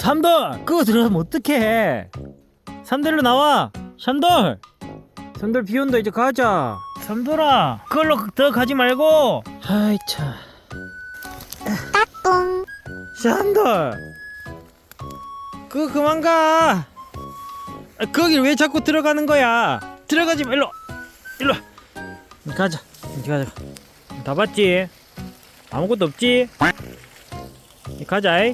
삼돌 그거 들어가면 어떡해. 삼돌로 나와. 삼돌 삼돌 비온다. 이제 가자. 삼돌아 그걸로 더 가지 말고. 아이 참. 똥. 삼돌 그거 그만 가. 거길 왜 자꾸 들어가는 거야. 들어가지 마. 일로 일로 가자. 이제 가자. 다 봤지? 아무것도 없지? 가자.